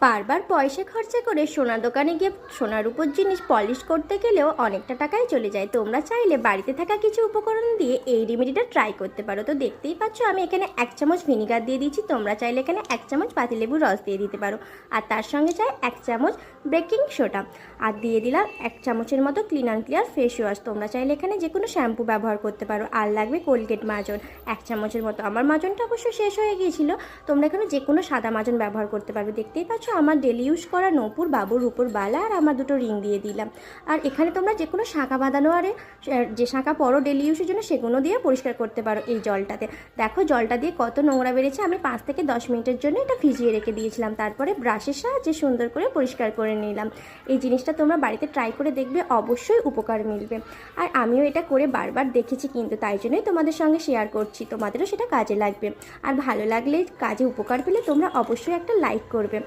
বারবার পয়সা খরচা করে সোনার দোকানে গিয়ে সোনার উপর জিনিস পলিশ করতে গেলেও অনেকটা টাকাই চলে যায়। তোমরা চাইলে বাড়িতে থাকা কিছু উপকরণ দিয়ে এই রেমেডিটা ট্রাই করতে পারো। তো দেখতেই পাচ্ছ আমি এখানে 1 চামচ ভিনিগার দিয়ে দিচ্ছি। তোমরা চাইলে এখানে 1 চামচ পাতিলেবুর রস দিয়ে দিতে পারো। আর তার সঙ্গে চাই 1 চামচ বেকিং সোডা। আর দিয়ে দিলাম 1 চামচের মতো clean and clear face wash. তোমরা চাইলে এখানে যে কোনো শ্যাম্পু ব্যবহার করতে পারো। আর লাগবে কোলগেট মাজন 1 চামচের মতো। আমার মাজনটা অবশ্য শেষ হয়ে গিয়েছিল। তোমরা এখানে যে কোনো সাদা মাজন ব্যবহার করতে পারবে। দেখতেই পাচ্ছ আমার ডেলি ইউজ করা নূপুর বাবুর রূপোর বালা আর আমার দুটো রিং দিয়ে দিলাম। আর এখানে তোমরা যে কোনো শাঁখা বাঁধানো আর যে শাঁখা পরো ডেলি ইউজের জন্য সেগুলো দিয়ে পরিষ্কার করতে পারো এই জলটাতে। দেখো জলটা দিয়ে কত নোংরা বেড়েছে। আমি 5 থেকে 10 মিনিটের জন্য এটা ভিজিয়ে রেখে দিয়েছিলাম। তারপরে ব্রাশের সাহায্যে সুন্দর করে পরিষ্কার করে নিলাম। এই জিনিসটা তোমরা বাড়িতে ট্রাই করে দেখবে, অবশ্যই উপকার মিলবে। আর আমিও এটা করে বারবার দেখেছি, কিন্তু তাই জন্যই তোমাদের সঙ্গে শেয়ার করছি, তোমাদেরও সেটা কাজে লাগবে। আর ভালো লাগলে, কাজে উপকার পেলে তোমরা অবশ্যই একটা লাইক করবে।